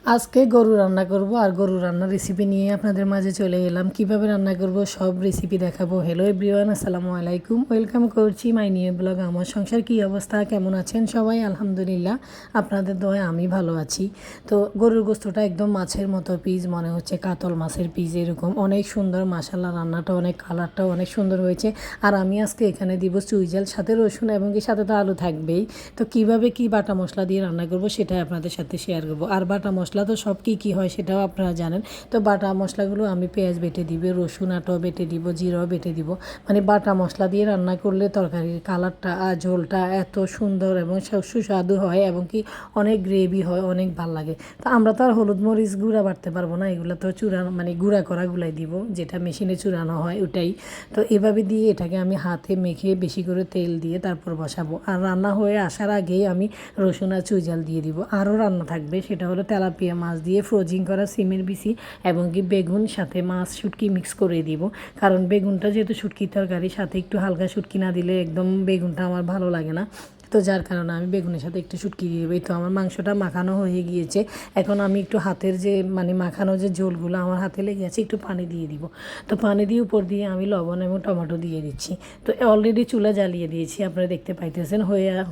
আজকে গরু রান্না করব আর গরু রান্নার রেসিপি নিয়ে আপনাদের মাঝে চলে এলাম। কিভাবে রান্না করব সব রেসিপি দেখাবো। হ্যালো এভরিওয়ান, আসসালামু আলাইকুম, ওয়েলকাম করছি মাই নিউ ব্লগ। আমার সংসার কী অবস্থা, কেমন আছেন সবাই? আলহামদুলিল্লাহ, আপনাদের দোয়ায় আমি ভালো আছি। তো গরুর গোস্তটা একদম মাছের মতো পিস, মনে হচ্ছে কাতল মাছের পিস এরকম, অনেক সুন্দর মাশাআল্লাহ। রান্নাটা অনেক, কালারটাও অনেক সুন্দর হয়েছে। আর আমি আজকে এখানে দিব চুইঝাল, সাথে রসুন এবং কি সাথে তো আলু থাকবেই। তো কিভাবে কি বাটা মশলা দিয়ে রান্না করব সেটাই আপনাদের সাথে শেয়ার করব। আর বাটা মশলা তো সব কী হয় সেটাও আপনারা জানেন। তো বাটা মশলাগুলো আমি পেঁয়াজ বেটে দিব, রসুন আটাও বেটে দিব, জিরাও বেটে দিব। মানে বাটা মশলা দিয়ে রান্না করলে তরকারির কালারটা আর ঝোলটা এত সুন্দর এবং সুস্বাদু হয় এবং কি অনেক গ্রেভি হয়, অনেক ভাল লাগে। তো আমরা তো আর হলুদ মরিচ গুঁড়া বাটতে পারবো না, এগুলো তো চূড়ানো মানে গুঁড়া করা গুলাই দিব, যেটা মেশিনে চূড়ানো হয় ওটাই। তো এভাবে দিয়ে এটাকে আমি হাতে মেখে বেশি করে তেল দিয়ে তারপর বসাবো। আর রান্না হয়ে আসার আগেই আমি রসুন আর চুইঝাল দিয়ে দিব। আরও রান্না থাকবে, সেটা হলো তেলাপিয়া মাছ দিয়ে ফ্রোজিং করা সিমের বিচি এবং কি বেগুন, সাথে মাছ শুটকি মিক্স করে দিব। কারণ বেগুনটা যেহেতু শুটকির তরকারি, সাথে একটু হালকা শুটকি না দিলে একদম বেগুনটা আমার ভালো লাগে না। তো যার কারণে আমি বেগুনের সাথে একটু শুটকি দিয়ে দেবো। তো আমার মাংসটা মাখানো হয়ে গিয়েছে। এখন আমি একটু হাতের যে মানে মাখানো যে ঝোলগুলো আমার হাতে লেগে আছে, একটু পানি দিয়ে দিব। তো পানি দিয়ে উপর দিয়ে আমি লবণ এবং টমেটো দিয়ে দিচ্ছি। তো অলরেডি চুলা জ্বালিয়ে দিয়েছি, আপনারা দেখতে পাইতেছেন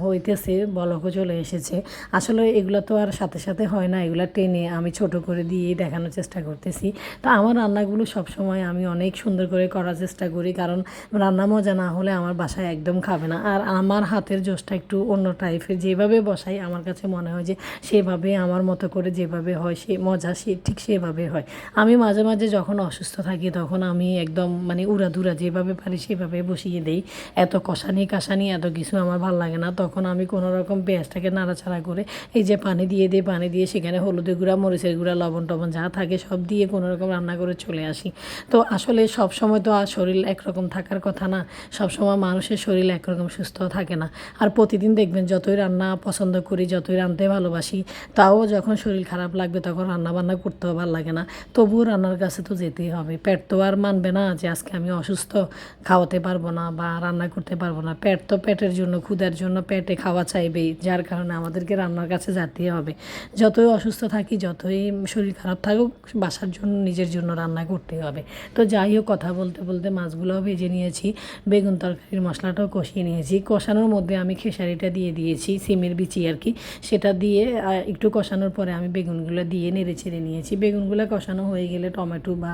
হইতেছে, বলকও চলে এসেছে। আসলে এগুলো তো আর সাথে সাথে হয় না, এগুলো টেনে আমি ছোট করে দিয়েই দেখানোর চেষ্টা করতেছি। তো আমার রান্নাগুলো সবসময় আমি অনেক সুন্দর করে করার চেষ্টা করি, কারণ রান্না মজা না হলে আমার বাসায় একদম খাবে না। আর আমার হাতের জোশটা একটু অন্য টাইপের, যেভাবে বসাই আমার কাছে মনে হয় যে সেভাবে আমার মতো করে যেভাবে হয় সে মজা সে ঠিক সেভাবে হয়। আমি মাঝে মাঝে যখন অসুস্থ থাকি তখন আমি একদম মানে উড়াধুরা যেভাবে পারি সেভাবে বসিয়ে দেই। এত কষানি কাশানি এত কিছু আমার ভালো লাগে না। তখন আমি কোনো রকম পেঁয়াজটাকে নাড়াচাড়া করে এই যে পানি দিয়ে দিই, পানি দিয়ে সেখানে হলুদের গুঁড়া, মরিচের গুঁড়া, লবণ টবণ যা থাকে সব দিয়ে কোনো রকম রান্না করে চলে আসি। তো আসলে সব সময় তো আর শরীর একরকম থাকার কথা না, সব সময় মানুষের শরীর একরকম সুস্থ থাকে না। আর প্রতিদিন দেখবেন যতই রান্না পছন্দ করি, যতই রাঁধতে ভালোবাসি, তাও যখন শরীর খারাপ লাগবে তখন রান্না বান্না করতেও ভালো লাগে না। তবুও রান্নার কাছে তো যেতেই হবে। পেট তো আর মানবে না যে আজকে আমি অসুস্থ, খাওয়াতে পারবো না বা রান্না করতে পারবো না। পেট তো পেটের জন্য, ক্ষুধার জন্য পেটে খাওয়া চাইবেই, যার কারণে আমাদেরকে রান্নার কাছে যেতেই হবে। যতই অসুস্থ থাকি, যতই শরীর খারাপ থাকুক, বাসার জন্য নিজের জন্য রান্না করতে হবে। তো যাই হোক, কথা বলতে বলতে মাছগুলোও ভেজে নিয়েছি, বেগুন তরকারির মশলাটাও কষিয়ে নিয়েছি। কষানোর মধ্যে আমি খেসারিটা দিয়ে দিয়েছি, সিমের বিচি আর কি, সেটা দিয়ে একটু কষানোর পরে আমি বেগুনগুলো দিয়ে নেড়ে ছেড়ে নিয়েছি। বেগুনগুলো কষানো হয়ে গেলে টমেটো বা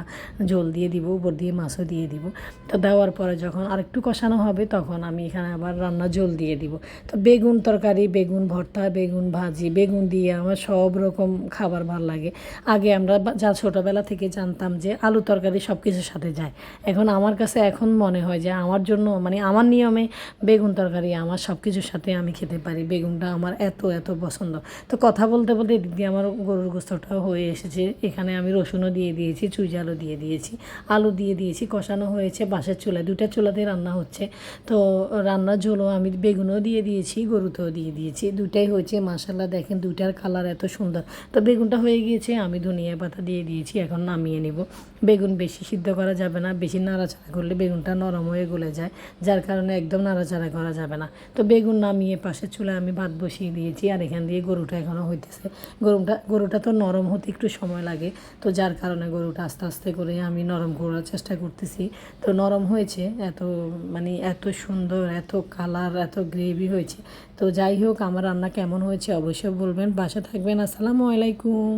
ঝোল দিয়ে দিব, উপর দিয়ে মাছও দিয়ে দিব। তো দেওয়ার পরে যখন আরেকটু কষানো হবে তখন আমি এখানে আবার রান্না ঝোল দিয়ে দিব। তো বেগুন তরকারি, বেগুন ভর্তা, বেগুন ভাজি, বেগুন দিয়ে আমার সব রকম খাবার ভালো লাগে। আগে আমরা যা ছোটোবেলা থেকে জানতাম যে আলু তরকারি সব কিছুর সাথে যায়, এখন আমার কাছে এখন মনে হয় যে আমার জন্য মানে আমার নিয়মে বেগুন তরকারি আমার সব কিছুর সাথে আমি খেতে পারি। বেগুনটা আমার এত এত পছন্দ। তো কথা বলতে বলতে এদিক দিয়ে আমার গরুর গোস্তটাও হয়ে এসেছে। এখানে আমি রসুনও দিয়ে দিয়েছি, চুইঝালও দিয়ে দিয়েছি, আলু দিয়ে দিয়েছি, কষানো হয়েছে বাঁশের চুলায়, দুটা চুলাতে রান্না হচ্ছে। তো রান্নার ঝোলও আমি বেগুনও দিয়ে দিয়েছি, গরুতেও দিয়ে দিয়েছি, দুটাই হয়েছে। মাশাআল্লাহ দেখেন দুইটার কালার এত সুন্দর। তো বেগুনটা হয়ে গিয়েছে, আমি ধনিয়া পাতা দিয়ে দিয়েছি, এখন নামিয়ে নেব। বেগুন বেশি সিদ্ধ করা যাবে না, বেশি নাড়াচাড়া করলে বেগুনটা নরম হয়ে গলে যায়, যার কারণে একদম নাড়াচাড়া করা যাবে না। তো বেগুন নামিয়ে পাশের চুলায় আমি ভাত বসিয়ে দিয়েছি, আর এখান দিয়ে গরুটা এখনও হইতেছে। গরুটা তো নরম হতে একটু সময় লাগে, তো যার কারণে গরুটা আস্তে আস্তে করে আমি নরম করার চেষ্টা করতেছি। তো নরম হয়েছে, এত মানে এত সুন্দর, এত কালার, এত গ্রেভি হয়েছে। তো যাই হোক, আমার রান্না কেমন হয়েছে অবশ্যই বলবেন। বাসা থাকবেন। আসসালামু আলাইকুম।